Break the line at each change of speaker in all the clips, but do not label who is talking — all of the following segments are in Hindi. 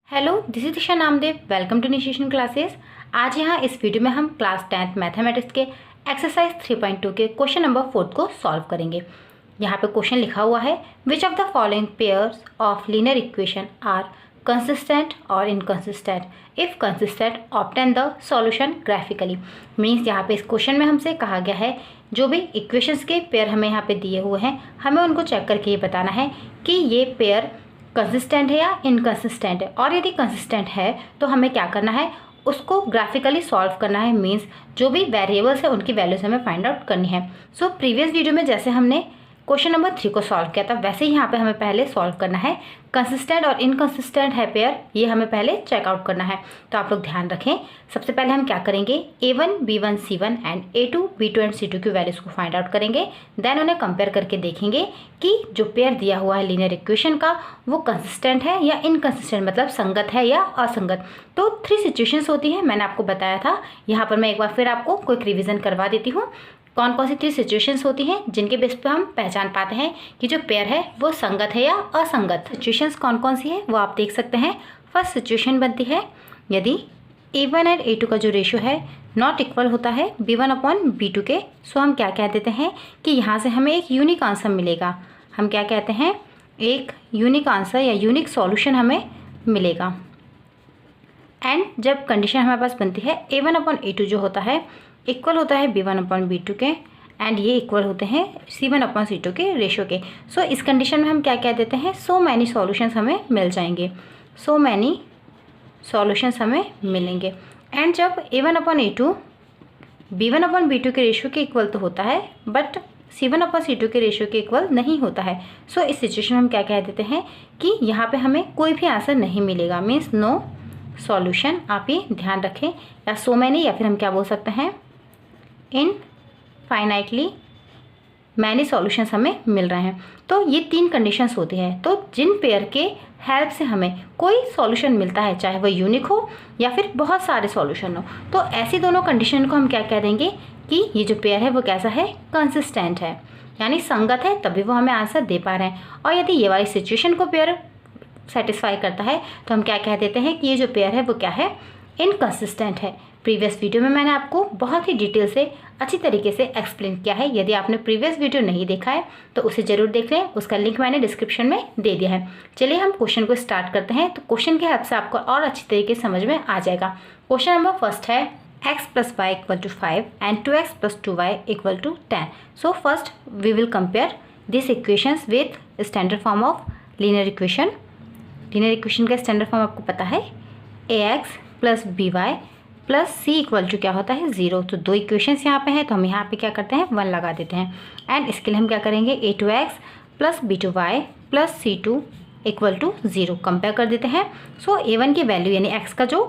Hello, this is Disha Namdev. Welcome to Initiation Classes. आज यहाँ इस वीडियो में हम क्लास 10th मैथमेटिक्स के एक्सरसाइज 3.2 के क्वेश्चन नंबर 4 को सॉल्व करेंगे। यहाँ पे क्वेश्चन लिखा हुआ है, which of the following pairs of linear equation are consistent or inconsistent, if consistent obtain the solution graphically. Means यहाँ पे इस क्वेश्चन में हमसे कहा गया है जो भी इक्वेशंस के पेयर हमें यहाँ पे दिए हुए हैं, हमें उनको चेक करके ये बताना है कि ये पेयर कंसिस्टेंट है या इनकंसिस्टेंट है, और यदि कंसिस्टेंट है तो हमें क्या करना है, उसको ग्राफिकली सॉल्व करना है। मींस जो भी वेरिएबल्स है उनकी वैल्यूज हमें फाइंड आउट करनी है। सो प्रीवियस वीडियो में जैसे हमने क्वेश्चन नंबर 3 को सॉल्व किया था, वैसे ही यहाँ पे हमें पहले सॉल्व करना है। कंसिस्टेंट और इनकंसिस्टेंट है पेयर, ये हमें पहले चेकआउट करना है। तो आप लोग ध्यान रखें, सबसे पहले हम क्या करेंगे, A1 B1 C1 and A2 B2 and C2 की वैल्यूज को फाइंड आउट करेंगे। देन उन्हें कंपेयर करके देखेंगे कि जो पेयर दिया हुआ है लीनियर इक्वेशन का वो कंसिस्टेंट है या इनकंसिस्टेंट, मतलब संगत है या असंगत। तो 3 सिचुएशंस होती हैं, मैंने आपको बताया था। यहाँ पर मैं एक बार फिर आपको क्विक रिविजन करवा देती हूँ। कौन कौन सी 3 सिचुएशंस होती हैं जिनके बेस पे हम पहचान पाते हैं कि जो पेयर है वो संगत है या असंगत। सिचुएशंस कौन कौन सी है वो आप देख सकते हैं। फर्स्ट सिचुएशन बनती है, यदि A1 एंड A2 का जो रेशो है नॉट इक्वल होता है B1/B2 के, सो हम क्या कह देते हैं कि यहाँ से हमें एक यूनिक आंसर मिलेगा। हम क्या कहते हैं, एक यूनिक आंसर या यूनिक सॉल्यूशन हमें मिलेगा। एंड जब कंडीशन हमारे पास बनती है A1/A2 जो होता है इक्वल होता है B1/B2 के, एंड ये इक्वल होते हैं C1/C2 के रेशो के। सो इस कंडीशन में हम क्या कह देते हैं, सो मैनी सॉल्यूशंस हमें मिल जाएंगे, सो मैनी सॉल्यूशंस हमें मिलेंगे। एंड जब A1/A2 B1/B2 के रेशो के इक्वल तो होता है, बट C1/C2 के रेशो के इक्वल नहीं होता है। सो इस सिचुएशन में हम क्या कह देते हैं कि यहाँ पे हमें कोई भी आंसर नहीं मिलेगा, मीन्स नो सॉल्यूशन। आप ये ध्यान रखें, या सो मैनी, या फिर हम क्या बोल सकते हैं, इनफाइनाइटली मैनी सॉल्यूशंस हमें मिल रहे हैं। तो ये 3 कंडीशंस होती हैं। तो जिन पेयर के हेल्प से हमें कोई सॉल्यूशन मिलता है, चाहे वो यूनिक हो या फिर बहुत सारे सॉल्यूशन हो, तो ऐसी दोनों कंडीशन को हम क्या कह देंगे कि ये जो पेयर है वो कैसा है, कंसिस्टेंट है, यानी संगत है, तभी वो हमें आंसर दे पा रहे हैं। और यदि ये वाली सिचुएशन को पेयर सेटिस्फाई करता है तो हम क्या कह देते हैं कि ये जो पेयर है वो क्या है, इनकंसिस्टेंट है। प्रीवियस वीडियो में मैंने आपको बहुत ही डिटेल से अच्छी तरीके से एक्सप्लेन किया है। यदि आपने प्रीवियस वीडियो नहीं देखा है तो उसे ज़रूर देख लें, उसका लिंक मैंने डिस्क्रिप्शन में दे दिया है। चलिए हम क्वेश्चन को स्टार्ट करते हैं। तो क्वेश्चन के हेल्प से आपको और अच्छी तरीके से समझ में आ जाएगा। क्वेश्चन नंबर फर्स्ट है, x + y = 5 and 2x + 2y = 10। So first we will compare this equations with standard form of linear equation. Linear equation का स्टैंडर्ड फॉर्म आपको पता है, ax + by + c = क्या होता है, 0। तो 2 इक्वेशंस यहाँ पे हैं, तो हम यहाँ पे क्या करते हैं, 1 लगा देते हैं। एंड इसके लिए हम क्या करेंगे, a2x + b2y + c2 = 0 कंपेयर कर देते हैं। सो a1 की वैल्यू यानी x का जो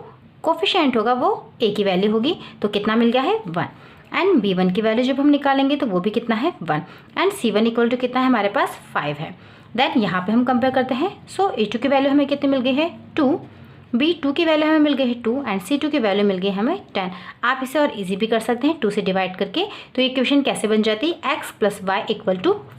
कोफिशिएंट होगा वो a की वैल्यू होगी, तो कितना मिल गया है, 1। एंड b1 की वैल्यू जब हम निकालेंगे तो वो भी कितना है, 1। एंड c1 = कितना है, हमारे पास 5 है। देन यहाँ पे हम कंपेयर करते हैं। सो a2 की वैल्यू हमें कितनी मिल गई है, 2। B2 की वैल्यू हमें मिल गई है 2 एंड C2 की वैल्यू मिल गई हमें 10। आप इसे और इजी भी कर सकते हैं 2 से डिवाइड करके। तो इक्वेशन कैसे बन जाती है, x + y =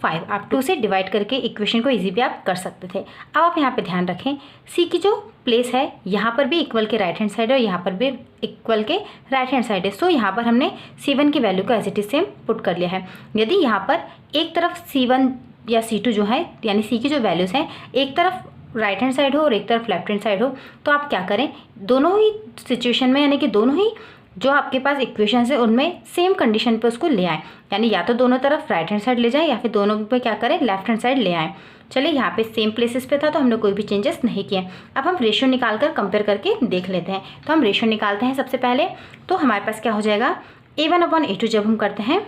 5। आप 2 से डिवाइड करके इक्वेशन को इजी भी आप कर सकते थे। अब आप यहाँ पे ध्यान रखें, C की जो प्लेस है यहाँ पर भी इक्वल के राइट हैंड साइड है और यहाँ पर भी इक्वल के राइट हैंड साइड है। सो यहाँ पर हमने C1 की वैल्यू को as it is same put कर लिया है। यदि यहाँ पर एक तरफ C1 या C2 जो है, यानी C की जो वैल्यूज़ हैं, एक तरफ राइट हैंड साइड हो और एक तरफ लेफ्ट हैंड साइड हो, तो आप क्या करें, दोनों ही सिचुएशन में, यानी कि दोनों ही जो आपके पास इक्वेशंस है उनमें सेम कंडीशन पे उसको ले आएँ। यानी या तो दोनों तरफ राइट हैंड साइड ले जाएं या फिर दोनों पे क्या करें, लेफ्ट हैंड साइड ले आएँ। चलिए यहाँ पे सेम प्लेसेस पे था तो हमने कोई भी चेंजेस नहीं किए। अब हम रेशियो निकाल कर कंपेयर करके देख लेते हैं। तो हम रेशियो निकालते हैं सबसे पहले। तो हमारे पास क्या हो जाएगा, A1/A2 जब हम करते हैं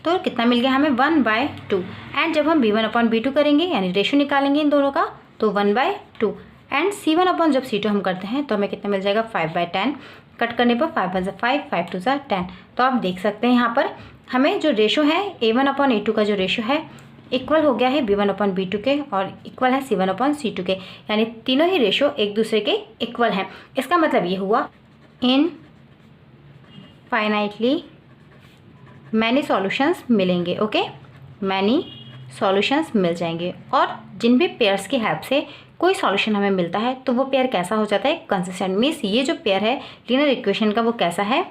तो कितना मिल गया हमें, 1/2। एंड जब हम B1/B2 करेंगे, यानी रेशियो निकालेंगे इन दोनों का, तो 1/2। एंड C1 जब C2 हम करते हैं तो हमें कितना मिल जाएगा, 5/10। कट करने पर 5 × 5, 5 × 10। तो आप देख सकते हैं यहाँ पर हमें जो रेशो है A1/A2 का जो रेशो है इक्वल हो गया है B1/B2 के और इक्वल है C1/C2 के, यानी तीनों ही रेशो एक दूसरे के इक्वल हैं। इसका मतलब ये हुआ इनफाइनाइटली मैनी सॉल्यूशंस मिलेंगे। ओके, मैनी सॉल्यूशंस मिल जाएंगे। और जिन भी पेयर्स की हेल्प से कोई सॉल्यूशन हमें मिलता है तो वो पेयर कैसा हो जाता है, कंसिस्टेंट। मीन्स ये जो पेयर है लीनियर इक्वेशन का वो कैसा है,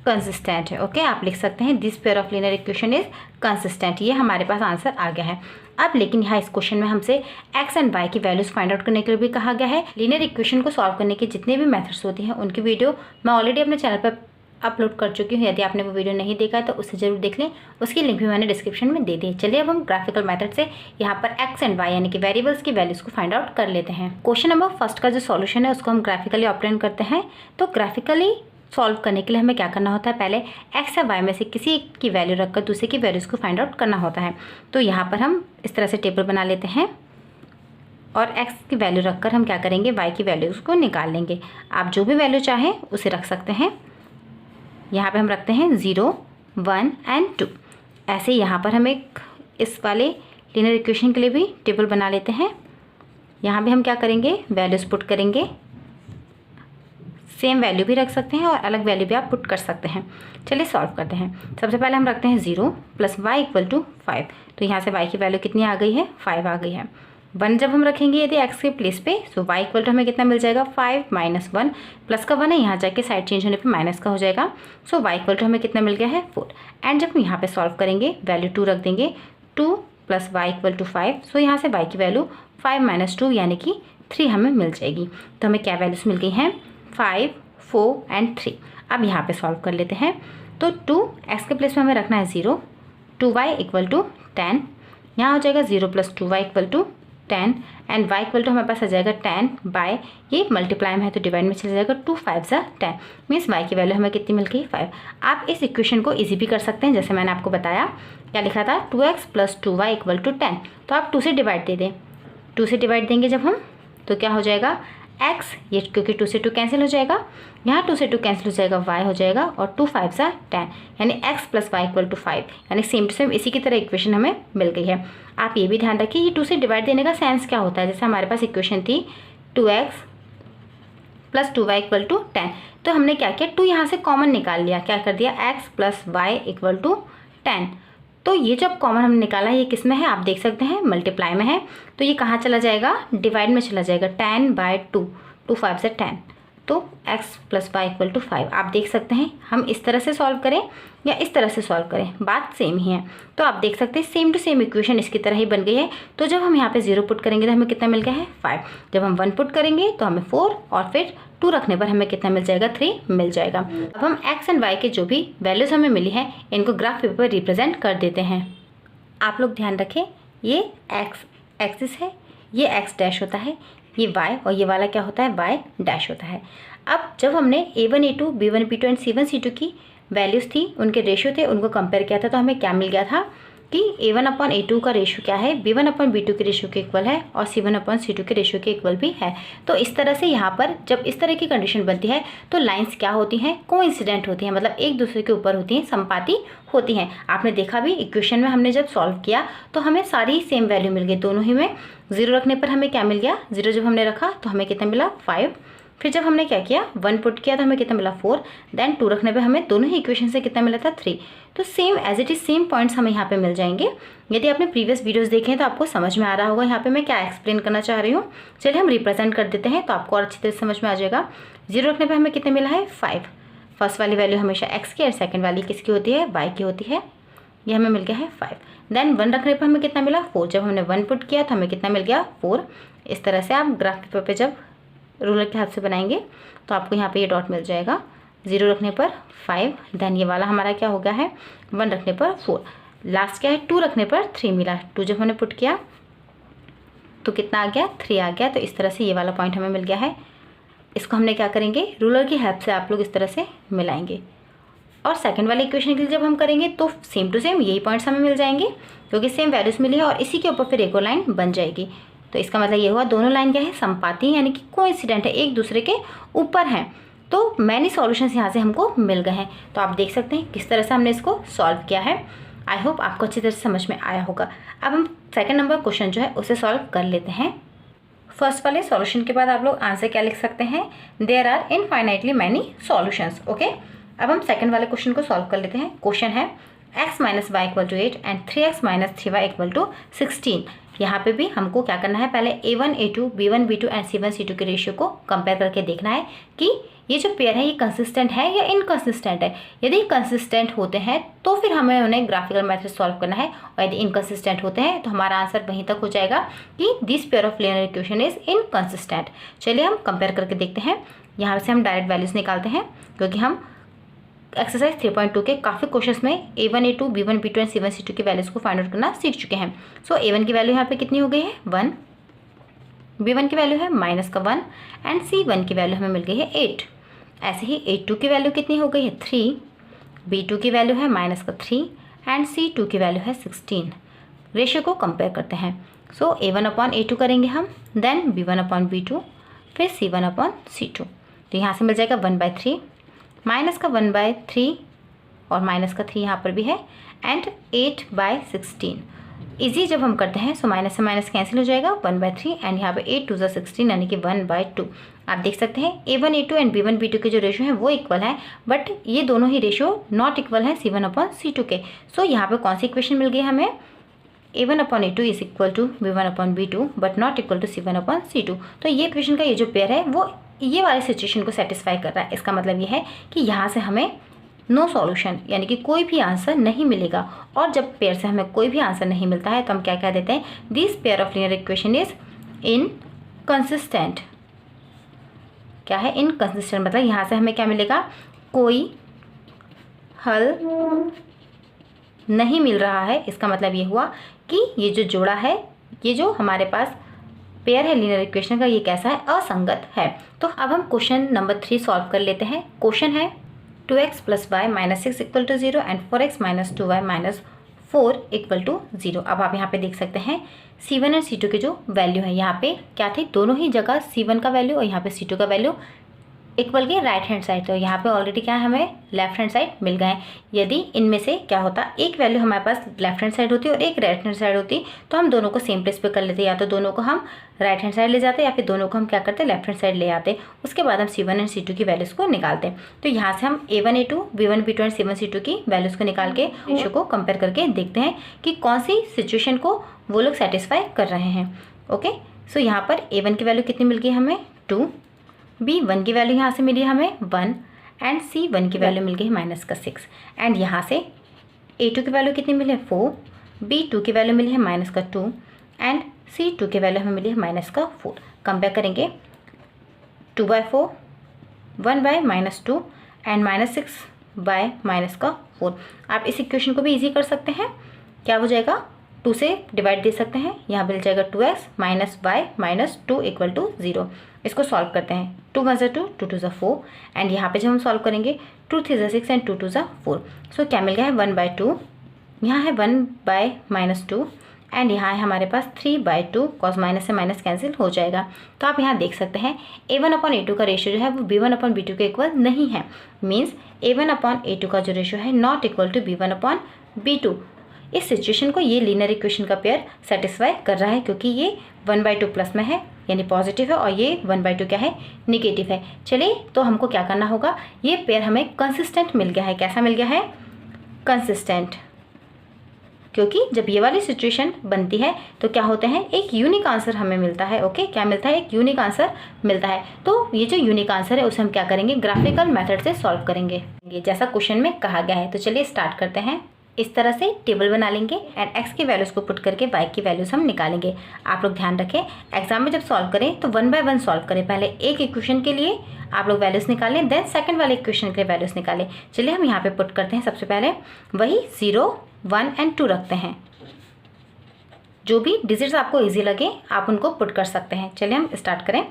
कंसिस्टेंट है। ओके, आप लिख सकते हैं this pair of linear equation is consistent. ये हमारे पास आंसर आ गया है। अब लेकिन यहाँ इस क्वेश्चन में हमसे एक्स एंड वाई की वैल्यूज फाइंड आउट करने के लिए भी कहा गया है। लीनियर इक्वेशन को सॉल्व करने के जितने भी मेथड्स होती हैं उनकी वीडियो मैं ऑलरेडी अपने चैनल पर अपलोड कर चुकी हूँ। यदि आपने वो वीडियो नहीं देखा है तो उसे जरूर देख लें, उसकी लिंक भी मैंने डिस्क्रिप्शन में दे दी है। चलिए अब हम ग्राफिकल मेथड से यहाँ पर एक्स एंड वाई यानी कि वेरिएबल्स की वैल्यूज को फाइंड आउट कर लेते हैं। क्वेश्चन नंबर फर्स्ट का जो सॉल्यूशन है उसको हम ग्राफिकली ऑब्टेन करते हैं। तो ग्राफिकली सॉल्व करने के लिए हमें क्या करना होता है, पहले एक्स या वाई में से किसी एक की वैल्यू रखकर दूसरे की वैल्यूज़ को फाइंड आउट करना होता है। तो यहाँ पर हम इस तरह से टेबल बना लेते हैं और एक्स की वैल्यू रखकर हम क्या करेंगे, वाई की वैल्यूज़ को निकाल लेंगे। आप जो भी वैल्यू चाहें उसे रख सकते हैं। यहाँ पे हम रखते हैं 0, 1 एंड 2। ऐसे यहाँ पर हम एक इस वाले लीनियर इक्वेशन के लिए भी टेबल बना लेते हैं। यहाँ भी हम क्या करेंगे, वैल्यूज़ पुट करेंगे। सेम वैल्यू भी रख सकते हैं और अलग वैल्यू भी आप पुट कर सकते हैं। चलिए सॉल्व करते हैं। सबसे पहले हम रखते हैं 0 + y = 5। तो यहाँ से y की वैल्यू कितनी आ गई है, 5 आ गई है। 1 जब हम रखेंगे यदि x के प्लेस पे, तो y = हमें कितना मिल जाएगा, 5 - 1 प्लस का 1 है, यहाँ जाके साइड चेंज होने पे माइनस का हो जाएगा। सो y = हमें कितना मिल गया है, 4। एंड जब हम यहाँ पे सॉल्व करेंगे वैल्यू 2 रख देंगे, 2 + y = 5। सो यहाँ से y की वैल्यू 5 - 2 यानी कि 3 हमें मिल जाएगी। तो हमें क्या वैल्यूज़ मिल गई हैं, 5, 4 एंड 3। अब यहाँ पे सॉल्व कर लेते हैं। तो 2 x के प्लेस में हमें रखना है 0, 2y = 10। यहाँ हो जाएगा 0 + 2y = 10 एंड y = हमारे पास आ जाएगा 10 बाय, ये मल्टीप्लाई में है तो डिवाइड में चला जाएगा, 2 5 = 10। मीन्स y की वैल्यू हमें कितनी मिल गई, 5। आप इस इक्वेशन को इजी भी कर सकते हैं, जैसे मैंने आपको बताया। क्या लिखा था, 2x + 2y = 10। तो आप 2 से डिवाइड दे दें। 2 से डिवाइड देंगे जब हम, तो क्या हो जाएगा, x, ये क्योंकि 2 से 2 कैंसिल हो जाएगा, यहाँ 2 से 2 कैंसिल हो जाएगा, y हो जाएगा और 2 5 = 10 यानी x + y = 5। यानी सेम टू सेम इसी की तरह इक्वेशन हमें मिल गई है। आप ये भी ध्यान रखिए, ये 2 से डिवाइड देने का सेंस क्या होता है। जैसे हमारे पास इक्वेशन थी 2x + 2y = 10, तो हमने क्या किया, 2 यहाँ से कॉमन निकाल लिया। क्या कर दिया, x + y = 10। तो ये जब कॉमन हमने निकाला, ये किस में है, आप देख सकते हैं मल्टीप्लाई में है। तो ये कहाँ चला जाएगा, डिवाइड में चला जाएगा, 10/2, 2 5 = 10। तो x + y = 5। आप देख सकते हैं, हम इस तरह से सॉल्व करें या इस तरह से सॉल्व करें, बात सेम ही है। तो आप देख सकते हैं सेम टू सेम इक्वेशन इसकी तरह ही बन गई है। तो जब हम यहाँ पे 0 पुट करेंगे तो हमें कितना मिल गया है, 5। जब हम 1 पुट करेंगे तो हमें 4 और फिर 2 रखने पर हमें कितना मिल जाएगा, 3 मिल जाएगा। अब हम x एंड y के जो भी वैल्यूज़ हमें मिली है इनको ग्राफ पेपर पर रिप्रेजेंट कर देते हैं। आप लोग ध्यान रखें, ये x एक्सिस है, ये x डैश होता है, ये y और ये वाला क्या होता है, y डैश होता है। अब जब हमने a1 a2 b1 b2 and c1 c2 की वैल्यूज़ थी, उनके रेशियो थे, उनको कंपेयर किया था, तो हमें क्या मिल गया था कि a1/a2 का रेशियो क्या है, b1/b2 के रेशियो के इक्वल है और c1/c2 के रेशियो के इक्वल भी है। तो इस तरह से यहाँ पर जब इस तरह की कंडीशन बनती है तो लाइंस क्या होती हैं, कोइंसिडेंट होती हैं, मतलब एक दूसरे के ऊपर होती हैं, संपाती होती हैं। आपने देखा भी इक्वेशन में हमने जब सॉल्व किया तो हमें सारी सेम वैल्यू मिल गई, दोनों ही में 0 रखने पर हमें क्या मिल गया, 0 जब हमने रखा तो हमें कितना मिला, 5। फिर जब हमने क्या किया, 1 पुट किया तो हमें कितना मिला, 4। देन 2 रखने पे हमें दोनों ही इक्वेशन से कितना मिला था, 3। तो same as it is same points हमें यहाँ पे मिल जाएंगे। यदि आपने प्रीवियस वीडियोस देखे हैं तो आपको समझ में आ रहा होगा यहाँ पे मैं क्या एक्सप्लेन करना चाह रही हूँ। चलिए हम रिप्रेजेंट कर देते हैं तो आपको और अच्छी तरह समझ में आ जाएगा। 0 रखने पर हमें कितना मिला है, 5। फर्स्ट वाली वैल्यू हमेशा x की और सेकेंड वाली किसकी होती है, y की होती है। ये हमें मिल गया है 5। देन 1 रखने पर हमें कितना मिला, 4। जब हमने 1 पुट किया तो हमें कितना मिल गया, 4। इस तरह से आप ग्राफ पेपर पे जब रूलर के हेल्प से बनाएंगे तो आपको यहाँ पे ये डॉट मिल जाएगा। 0 रखने पर 5, देन ये वाला हमारा क्या हो गया है, 1 रखने पर 4, लास्ट क्या है 2 रखने पर 3 मिला। 2 जब हमने पुट किया तो कितना आ गया, 3 आ गया। तो इस तरह से ये वाला पॉइंट हमें मिल गया है। इसको हमने क्या करेंगे, रूलर की हेल्प से आप लोग इस तरह से मिलाएंगे और सेकंड वाले इक्वेशन के लिए जब हम करेंगे तो सेम टू सेम यही पॉइंट्स हमें मिल जाएंगे क्योंकि सेम वैल्यूज़ मिली है और इसी के ऊपर फिर एक और लाइन बन जाएगी। तो इसका मतलब ये हुआ दोनों लाइन क्या है, संपाती यानी कि कोइंसिडेंट है, एक दूसरे के ऊपर हैं। तो मैनी सॉल्यूशंस यहाँ से हमको मिल गए हैं। तो आप देख सकते हैं किस तरह से हमने इसको सॉल्व किया है। आई होप आपको अच्छी तरह से समझ में आया होगा। अब हम सेकंड नंबर क्वेश्चन जो है उसे सॉल्व कर लेते हैं। फर्स्ट वाले सॉल्यूशन के बाद आप लोग आंसर क्या लिख सकते हैं, there are infinitely many solutions. Okay, अब हम सेकंड वाले क्वेश्चन को सॉल्व कर लेते हैं। क्वेश्चन है x minus y equal to 8 and 3x minus 3y equal to 16। यहाँ पे भी हमको क्या करना है, पहले a1 a2 b1 b2 and c1 c2 के रेशियो को कंपेयर करके देखना है कि ये जो पेयर है ये कंसिस्टेंट है या इनकंसिस्टेंट है। यदि कंसिस्टेंट होते हैं तो फिर हमें उन्हें ग्राफिकल मेथड सॉल्व करना है, और यदि इनकंसिस्टेंट होते हैं तो हमारा आंसर वहीं तक हो जाएगा कि this pair of linear equation is inconsistent. चलिए हम कंपेयर करके देखते हैं। यहाँ से हम डायरेक्ट वैल्यूज निकालते हैं, क्योंकि हम एक्सरसाइज 3.2 के काफ़ी क्वेश्चंस में a1 a2 b1 b2 and c1 c2 की वैल्यूज़ को फाइंड आउट करना सीख चुके हैं। सो a1 की वैल्यू यहाँ पे कितनी हो गई है 1, b1 की वैल्यू है -1 एंड c1 की वैल्यू हमें मिल गई है 8। ऐसे ही a2 की वैल्यू कितनी हो गई है 3, b2 की वैल्यू है -3 एंड c2 की वैल्यू है 16। रेशियो को कंपेयर करते हैं। सो a1/a2 करेंगे हम, देन b1/b2, फिर c1/c2। तो यहाँ से मिल जाएगा 1/3, माइनस का 1/3 और माइनस का 3 यहाँ पर भी है, एंड 8/16। इजी जब हम करते हैं सो माइनस से माइनस कैंसिल हो जाएगा, 1/3 एंड यहाँ पे 8 2 16 यानी कि 1/2। आप देख सकते हैं a1 a2 and b1 b2 के जो रेशियो है वो इक्वल है, बट ये दोनों ही रेशियो नॉट इक्वल है c1/c2 के। सो यहाँ पे कौन सी इक्वेशन मिल गई हमें, a1/a2 is equal to b1/b2 but not equal to c1/c2। तो ये इक्वेशन का ये जो पेयर है वो ये वाली सिचुएशन को सेटिस्फाई कर रहा है। इसका मतलब ये है कि यहाँ से हमें नो सॉल्यूशन यानी कि कोई भी आंसर नहीं मिलेगा, और जब पेयर से हमें कोई भी आंसर नहीं मिलता है तो हम क्या कह देते हैं, this pair of linear equation is inconsistent. क्या है इनकंसिस्टेंट, मतलब यहाँ से हमें क्या मिलेगा, कोई हल नहीं मिल रहा है। इसका मतलब ये हुआ कि ये जो जोड़ा है, ये जो हमारे पास पेयर है लीनियर इक्वेशन का, ये कैसा है, असंगत है। तो अब हम क्वेश्चन नंबर 3 सॉल्व कर लेते हैं। क्वेश्चन है 2x + y - 6 equal to 0 and 4x - 2y - 4 equal to 0। अब आप यहाँ पे देख सकते हैं c1 और c2 के जो वैल्यू है यहाँ पे क्या थे, दोनों ही जगह c1 का वैल्यू और यहाँ पे c2 का वैल्यू इक्वल के राइट हैंड साइड। तो यहाँ पे ऑलरेडी क्या है, हमें लेफ्ट हैंड साइड मिल गए हैं। यदि इनमें से क्या होता, एक वैल्यू हमारे पास लेफ्ट हैंड साइड होती और एक राइट हैंड साइड होती, तो हम दोनों को सेम प्लेस पे कर लेते, या तो दोनों को हम राइट हैंड साइड ले जाते या फिर दोनों को हम क्या करते लेफ्ट हैंड साइड ले आते। उसके बाद हम c1 एंड c2 की वैल्यूज़ को निकालते हैं। तो यहाँ से हम a1 a2 b1 b2 and c1 c2 की वैल्यूज़ को निकाल के रेशियो को कंपेयर करके देखते हैं कि कौन सी सिचुएशन को वो लोग सेटिस्फाई कर रहे हैं। ओके, सो यहाँ पर a1 की वैल्यू कितनी मिल गई हमें 2, b1 की वैल्यू यहाँ से मिली हमें 1 एंड c1 की वैल्यू मिल गई -6, एंड यहाँ से a2 की वैल्यू कितनी मिली है 4, b2 की वैल्यू मिली है -2 एंड c2 की वैल्यू हमें मिली है -4। कंपेयर करेंगे 2/4, 1/-2 एंड -6/-4। आप इस इक्वेशन को भी इजी कर सकते हैं। क्या हो जाएगा, 2 से डिवाइड दे सकते हैं, यहाँ मिल जाएगा 2x - y - 2 इक्वल टू 0। इसको सॉल्व करते हैं, 2 × 2 2 × 4 एंड यहाँ पे जब हम सॉल्व करेंगे 2 × 3 = 6 एंड 2 × 2 = 4। सो क्या मिल गया है 1/2, यहाँ है 1/-2 एंड यहाँ है हमारे पास 3/2, कॉस माइनस से माइनस कैंसिल हो जाएगा। तो आप यहाँ देख सकते हैं a1/a2 का रेशियो जो है वो b1/b2 के इक्वल नहीं है। मीन्स a1/a2 का जो रेशियो है नॉट इक्वल टू b1/b2। इस सिचुएशन को ये लीनियर इक्वेशन का पेयर सेटिस्फाई कर रहा है, क्योंकि ये 1/2 प्लस में है यानी पॉजिटिव है, और ये 1/2 क्या है, निगेटिव है। चलिए, तो हमको क्या करना होगा, ये पेयर हमें कंसिस्टेंट मिल गया है। कैसा मिल गया है, कंसिस्टेंट, क्योंकि जब ये वाली सिचुएशन बनती है तो क्या होते हैं, एक यूनिक आंसर हमें मिलता है। ओके, क्या मिलता है, एक यूनिक आंसर मिलता है। तो ये जो यूनिक आंसर है उसे हम क्या करेंगे, ग्राफिकल मेथड से सॉल्व करेंगे, जैसा क्वेश्चन में कहा गया है। तो चलिए स्टार्ट करते हैं। इस तरह से टेबल बना लेंगे एंड x की वैल्यूज़ को पुट करके y की वैल्यूज़ हम निकालेंगे। आप लोग ध्यान रखें, एग्जाम में जब सॉल्व करें तो 1 बाय 1 सॉल्व करें। पहले एक इक्वेशन के लिए आप लोग वैल्यूज़ निकालें, देन सेकंड वाले इक्वेशन के लिए वैल्यूज़ निकालें। चलिए हम यहाँ पे पुट करते हैं। सबसे पहले वही 0, 1 एंड 2 रखते हैं। जो भी डिजिट्स आपको ईजी लगे आप उनको पुट कर सकते हैं। चलिए हम स्टार्ट करें।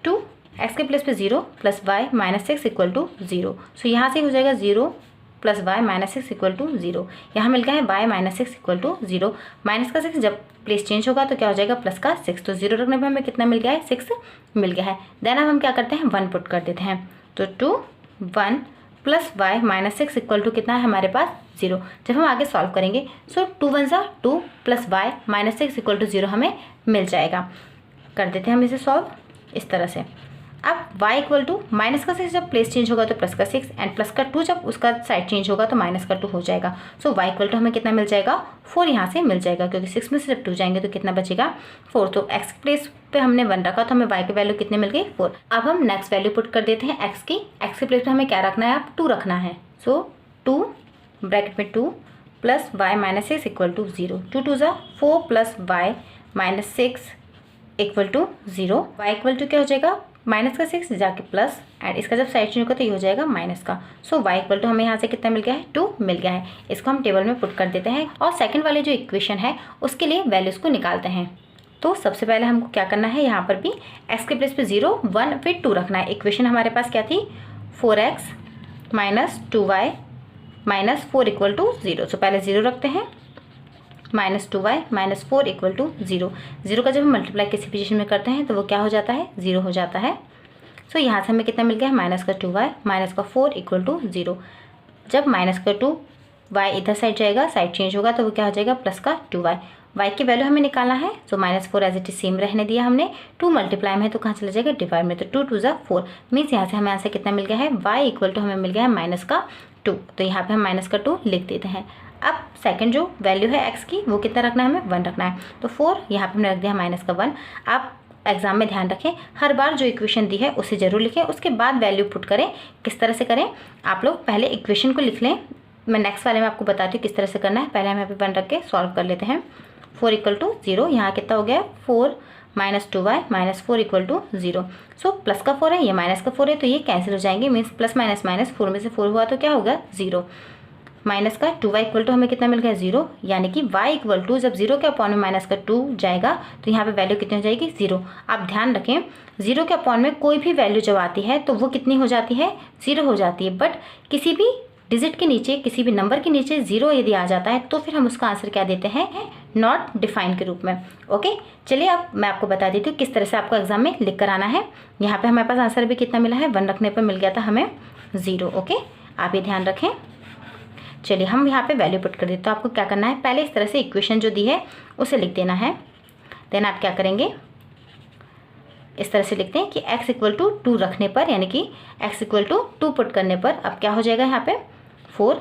2 x के प्लेस पे 0 + y - 6 इक्वल टू 0। सो यहाँ से हो जाएगा 0 + y - 6 इक्वल टू 0। यहाँ मिल गया है y - 6 इक्वल टू 0। माइनस का 6 जब प्लेस चेंज होगा तो क्या हो जाएगा, प्लस का 6। तो 0 रखने पर हमें कितना मिल गया है, 6 मिल गया है। देन अब हम क्या करते हैं, 1 पुट कर देते हैं। तो 2 1 + y - 6 इक्वल टू कितना है हमारे पास, 0। जब हम आगे सॉल्व करेंगे सो 2 1 = 2 + y - 6 इक्वल टू 0 हमें मिल जाएगा। कर देते हैं हम इसे सॉल्व इस तरह से। अब y इक्वल टू माइनस का 6 जब प्लेस चेंज होगा तो प्लस का 6 एंड प्लस का 2 जब उसका साइड चेंज होगा तो माइनस का 2 हो जाएगा। सो y इक्वल टू हमें कितना मिल जाएगा 4 यहाँ से मिल जाएगा, क्योंकि 6 में से जब 2 जाएंगे तो कितना बचेगा 4। तो x प्लेस पे हमने 1 रखा तो हमें y की वैल्यू कितने मिल गई 4। अब हम नेक्स्ट वैल्यू पुट कर देते हैं x की। x के प्लेस पे हमें क्या रखना है, अब 2 रखना है। सो 2 ब्रैकेट में 2 plus y minus 6 equal to 0। 2 2 ज़ा 4 plus y minus 6 equal to 0। y equal to क्या हो जाएगा माइनस का 6 जाके प्लस एंड इसका जब साइड चेंज होगा तो ये हो जाएगा माइनस का। सो y इक्वल टू हमें यहाँ से कितना मिल गया है 2 मिल गया है। इसको हम टेबल में पुट कर देते हैं और सेकंड वाली जो इक्वेशन है उसके लिए वैल्यूज़ को निकालते हैं। तो सबसे पहले हमको क्या करना है, यहाँ पर भी x के प्लेस पे 0 1 फिर 2 रखना है। इक्वेशन हमारे पास क्या थी 4x minus 2y minus 4 equal to 0। So पहले 0 रखते हैं, minus 2y minus 4 equal to 0। 0 का जब हम मल्टीप्लाई किसी पोजीशन में करते हैं तो वो क्या हो जाता है 0 हो जाता है। सो यहाँ से हमें कितना मिल गया है माइनस का 2y माइनस का 4 इक्वल टू 0। जब माइनस का 2y इधर साइड जाएगा, साइड चेंज होगा तो वो क्या हो जाएगा प्लस का 2y। y की वैल्यू हमें निकालना है। So minus 4 as it is same रहने दिया हमने। 2 मल्टीप्लाई में है तो कहाँ चला जाएगा डिवाइड में, तो 2 2 ज़ा 4 मीन्स यहाँ से हमें आंसर कितना मिल गया है y इक्वल टू हमें मिल गया है माइनस का 2। तो यहाँ पे हम माइनस का 2 लिख देते हैं। अब सेकंड जो वैल्यू है x की वो कितना रखना है हमें 1 रखना है। तो 4 यहाँ पे हमने रख दिया माइनस का 1। आप एग्जाम में ध्यान रखें हर बार जो इक्वेशन दी है उसे जरूर लिखें, उसके बाद वैल्यू पुट करें। किस तरह से करें, आप लोग पहले इक्वेशन को लिख लें। मैं नेक्स्ट वाले में आपको बताती हूँ किस तरह से करना है। पहले हम यहाँ पे 1 रख के सॉल्व कर लेते हैं। 4 इक्वल टू 0, यहाँ कितना हो गया 4 minus 2y minus 4 equal to 0। So plus का 4 है, ये माइनस का 4 है, तो ये कैंसिल हो जाएंगे। मीन्स प्लस माइनस माइनस 4 में से 4 हुआ तो क्या होगा 0। माइनस का 2y इक्वल टू हमें कितना मिल गया 0, यानी कि y इक्वल टू जब 0 के अपॉन में माइनस का 2 जाएगा तो यहाँ पे वैल्यू कितनी हो जाएगी 0। आप ध्यान रखें 0 के अपॉन में कोई भी वैल्यू जब आती है तो वो कितनी हो जाती है 0 हो जाती है। बट किसी भी डिजिट के नीचे, किसी भी नंबर के नीचे 0 यदि आ जाता है तो फिर हम उसका आंसर क्या देते हैं नॉट डिफाइंड के रूप में। ओके, चलिए अब मैं आपको बता देती हूँ किस तरह से आपको एग्जाम में लिख कर आना है। यहाँ पे हमारे पास आंसर भी कितना मिला है 1 रखने पर मिल गया था हमें 0। ओके, आप ये ध्यान रखें। चलिए हम यहाँ पे वैल्यू पुट कर देते हैं। तो आपको क्या करना है, पहले इस तरह से इक्वेशन जो दी है उसे लिख देना है। देन आप क्या करेंगे, इस तरह से लिखते हैं कि x इक्वल टू 2 रखने पर, यानी कि x इक्वल टू 2 पुट करने पर अब क्या हो जाएगा यहाँ पे 4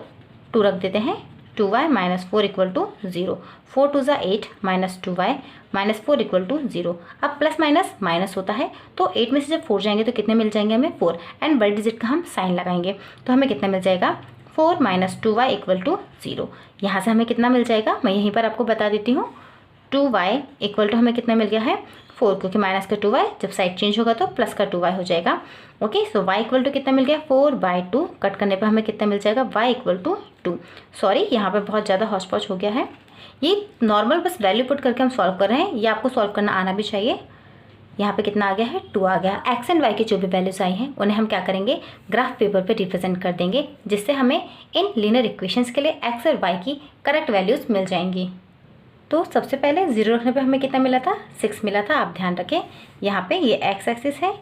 2 रख देते हैं 2y माइनस 4 इक्वल टू 0। 4 2 ज़ा 8 minus 2y minus 4 equal to 0। अब प्लस माइनस माइनस होता है तो 8 में से जब 4 जाएंगे तो कितने मिल जाएंगे हमें 4 एंड बड़े डिजिट का हम साइन लगाएंगे तो हमें कितना मिल जाएगा 4 माइनस 2y इक्वल टू 0। यहाँ से हमें कितना मिल जाएगा मैं यहीं पर आपको बता देती हूँ। 2y इक्वल टू हमें कितना मिल गया है 4, क्योंकि माइनस का 2y जब साइड चेंज होगा तो प्लस का 2y हो जाएगा। Okay, so y equal to कितना मिल गया 4/2। कट करने पर हमें कितना मिल जाएगा y इक्वल टू 2। सॉरी, यहाँ पर बहुत ज़्यादा हौच पौच हो गया है। ये नॉर्मल बस वैल्यू पुट करके हम सॉल्व कर रहे हैं, ये आपको सॉल्व करना आना भी चाहिए। यहाँ पे कितना आ गया है 2 आ गया। एक्स एंड वाई की जो भी वैल्यूज आई हैं उन्हें हम क्या करेंगे ग्राफ पेपर पे रिप्रेजेंट कर देंगे, जिससे हमें इन लीनियर इक्वेशंस के लिए एक्स और वाई की करेक्ट वैल्यूज मिल जाएंगी। तो सबसे पहले 0 रखने पे हमें कितना मिला था 6 मिला था। आप ध्यान रखें यहाँ पे ये एक्स एक्सिस है,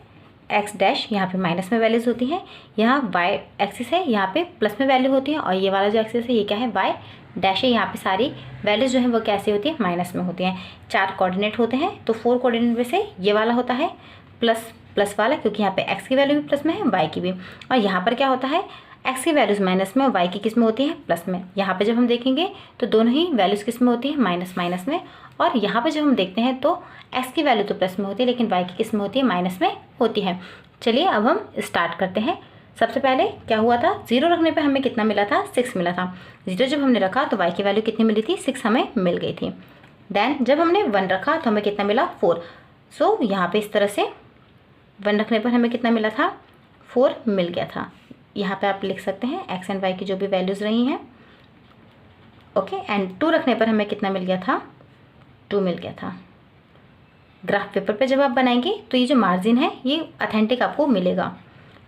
एक्स डैश यहाँ पे माइनस में वैल्यूज होती हैं, यहाँ वाई एक्सिस है यहाँ पे प्लस में वैल्यू होती है, और ये वाला जो एक्सिस है ये क्या है वाई डैश है, यहाँ पे सारी वैल्यूज जो है वो कैसे होती है माइनस में होती हैं। 4 कोऑर्डिनेट होते हैं तो 4 कोऑर्डिनेट में से ये वाला होता है प्लस वाला, क्योंकि यहाँ पे एक्स की वैल्यू भी प्लस में है वाई की भी, और यहाँ पर क्या होता है एक्स की वैल्यूज़ माइनस में और वाई की किस में होती है प्लस में। यहाँ पे जब हम देखेंगे तो दोनों ही वैल्यूज़ किस में होती है माइनस में, और यहाँ पे जब हम देखते हैं तो एक्स की वैल्यू तो प्लस में होती है लेकिन वाई की किस में होती है माइनस में होती है। चलिए अब हम स्टार्ट करते हैं। सबसे पहले क्या हुआ था 0 रखने पे हमें कितना मिला था 6 मिला था। 0 जब हमने रखा तो y की वैल्यू कितनी मिली थी 6 हमें मिल गई थी। देन जब हमने 1 रखा तो हमें कितना मिला 4। सो यहाँ पे इस तरह से 1 रखने पर हमें कितना मिला था 4 मिल गया था। यहाँ पे आप लिख सकते हैं x एंड y की जो भी वैल्यूज़ रही हैं। ओके, एंड 2 रखने पर हमें कितना मिल गया था 2 मिल गया था। ग्राफ पेपर पे जब आप बनाएंगे तो ये जो मार्जिन है ये ऑथेंटिक आपको मिलेगा।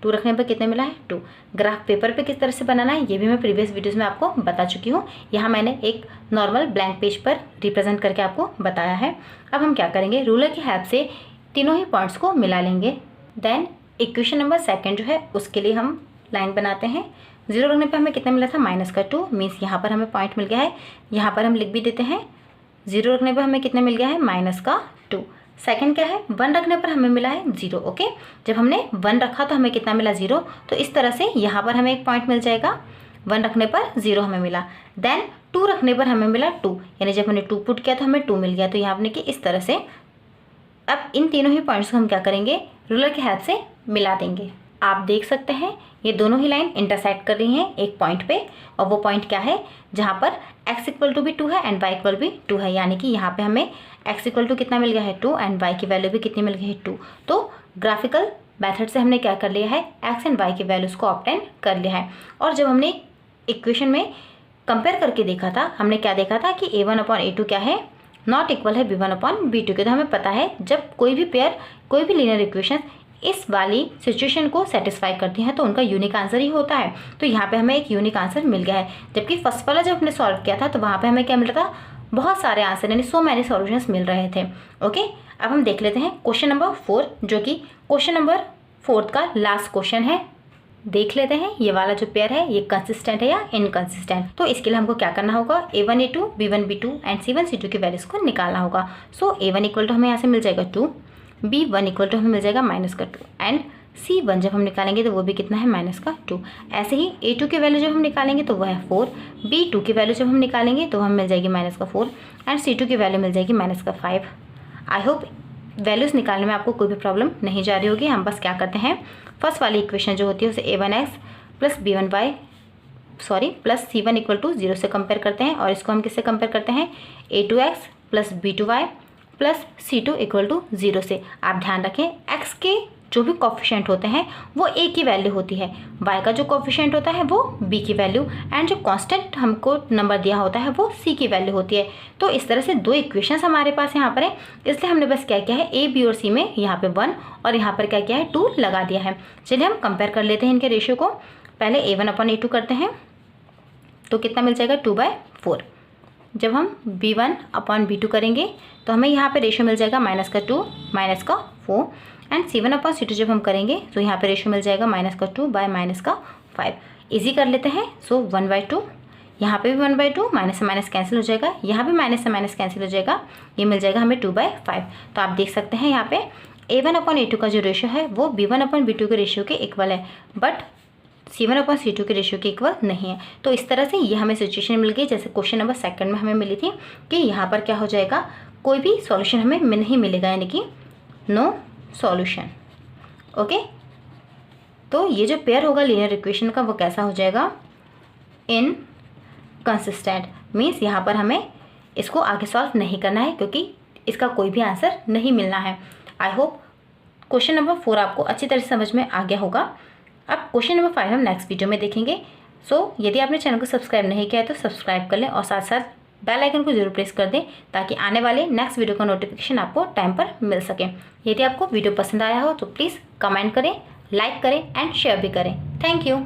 2 रखने पर कितने मिला है 2। ग्राफ पेपर पे किस तरह से बनाना है ये भी मैं प्रीवियस वीडियोस में आपको बता चुकी हूँ। यहाँ मैंने एक नॉर्मल ब्लैंक पेज पर रिप्रेजेंट करके आपको बताया है। अब हम क्या करेंगे रूलर की हेल्प से तीनों ही पॉइंट्स को मिला लेंगे। देन इक्वेशन नंबर 2 जो है उसके लिए हम लाइन बनाते हैं। 0 रखने पर हमें कितना मिला था माइनस का 2, मीन्स यहाँ पर हमें पॉइंट मिल गया है। यहाँ पर हम लिख भी देते हैं 0 रखने पर हमें कितना मिल गया है माइनस का 2। सेकंड क्या है, 1 रखने पर हमें मिला है 0। ओके, जब हमने 1 रखा तो हमें कितना मिला 0। तो इस तरह से यहाँ पर हमें एक पॉइंट मिल जाएगा, 1 रखने पर 0 हमें मिला। देन 2 रखने पर हमें मिला 2, यानी जब हमने 2 पुट किया तो हमें 2 मिल गया। तो यहाँ आपने कि इस तरह से अब इन तीनों ही पॉइंट्स को हम क्या करेंगे, रूलर की हेल्प से मिला देंगे। आप देख सकते हैं ये दोनों ही लाइन इंटरसेक्ट कर रही हैं एक पॉइंट पे, और वो पॉइंट क्या है, जहाँ पर x इक्वल टू भी 2 है एंड y इक्वल भी 2 है, यानी कि यहाँ पे हमें x इक्वल टू कितना मिल गया है 2 एंड y की वैल्यू भी कितनी मिल गई है 2। तो ग्राफिकल मेथड से हमने क्या कर लिया है, x एंड y की वैल्यूज को ऑब्टेन कर लिया है। और जब हमने इक्वेशन में कंपेयर करके देखा था, हमने क्या देखा था कि a1/a2 क्या है, नॉट इक्वल है b1/b2 के। तो हमें पता है जब कोई भी पेयर, कोई भी लीनियर इक्वेशन इस वाली सिचुएशन को सेटिस्फाई करती हैं तो उनका यूनिक आंसर ही होता है। तो यहाँ पे हमें एक यूनिक आंसर मिल गया है, जबकि फर्स्ट वाला जब हमने सॉल्व किया था तो वहाँ पे हमें क्या मिल रहा था, बहुत सारे आंसर यानी सो मैनी सॉल्यूशंस मिल रहे थे। ओके, अब हम देख लेते हैं क्वेश्चन नंबर 4, जो कि क्वेश्चन नंबर 4 का लास्ट क्वेश्चन है। देख लेते हैं ये वाला जो पेयर है ये कंसिस्टेंट है या इनकंसिस्टेंट। तो इसके लिए हमको क्या करना होगा, a1 a2 b1 b2 and c1 c2 की वैल्यूज को निकालना होगा। सो a1 इक्वल टू हमें यहाँ से मिल जाएगा 2, b1 इक्वल टू हमें मिल जाएगा -2 एंड c1 जब हम निकालेंगे तो वो भी कितना है -2। ऐसे ही a2 की वैल्यू जब हम निकालेंगे तो वह है 4, b2 की वैल्यू जब हम निकालेंगे तो हमें मिल जाएगी -4 एंड c2 की वैल्यू मिल जाएगी -5। आई होप वैल्यूज़ निकालने में आपको कोई भी प्रॉब्लम नहीं जा रही होगी। हम बस क्या करते हैं, फर्स्ट वाली इक्वेशन जो होती है उसे a1x plus plus c1 equal to 0 से कंपेयर करते हैं, और इसको हम किससे कंपेयर करते हैं, a2x plus b2y plus c2 equal to 0 से। आप ध्यान रखें x के जो भी कोफिशिएंट होते हैं वो a की वैल्यू होती है, y का जो कोफिशिएंट होता है वो b की वैल्यू, एंड जो कांस्टेंट हमको नंबर दिया होता है वो c की वैल्यू होती है। तो इस तरह से दो इक्वेशंस हमारे पास यहाँ पर है, इसलिए हमने बस क्या किया है, a b और c में यहाँ पे 1 और यहाँ पर क्या किया है 2 लगा दिया है। चलिए हम कंपेयर कर लेते हैं इनके रेशियो को। पहले a1/a2 करते हैं तो कितना मिल जाएगा 2/4। जब हम b1/b2 करेंगे तो हमें यहाँ पे रेशियो मिल जाएगा -2 -4 एंड c1/c2 जब हम करेंगे तो यहाँ पे रेशियो मिल जाएगा -2 बाय -5। इजी कर लेते हैं। सो 1/2, यहाँ पे भी 1/2, माइनस से माइनस कैंसिल हो जाएगा, यहाँ भी माइनस से माइनस कैंसिल हो जाएगा, ये मिल जाएगा हमें 2/5। तो आप देख सकते हैं यहाँ पे a1/a2 का जो रेशियो है वो b1/b2 के रेशियो के इक्वल है, बट c1/c2 के रेशियो के इक्वल नहीं है। तो इस तरह से ये हमें सिचुएशन मिल गई, जैसे क्वेश्चन नंबर 2 में हमें मिली थी कि यहाँ पर क्या हो जाएगा, कोई भी सॉल्यूशन हमें नहीं मिलेगा, यानी कि नो सॉल्यूशन। ओके, तो ये जो पेयर होगा लीनियर इक्वेशन का वो कैसा हो जाएगा, इनकंसिस्टेंट। मीन्स यहाँ पर हमें इसको आगे सॉल्व नहीं करना है क्योंकि इसका कोई भी आंसर नहीं मिलना है। आई होप क्वेश्चन नंबर 4 आपको अच्छी तरह से समझ में आ गया होगा। अब क्वेश्चन नंबर 5 हम नेक्स्ट वीडियो में देखेंगे। सो यदि आपने चैनल को सब्सक्राइब नहीं किया है तो सब्सक्राइब कर लें और साथ साथ बेल आइकन को जरूर प्रेस कर दें ताकि आने वाले नेक्स्ट वीडियो का नोटिफिकेशन आपको टाइम पर मिल सके। यदि आपको वीडियो पसंद आया हो तो प्लीज़ कमेंट करें, लाइक करें एंड शेयर भी करें। Thank you.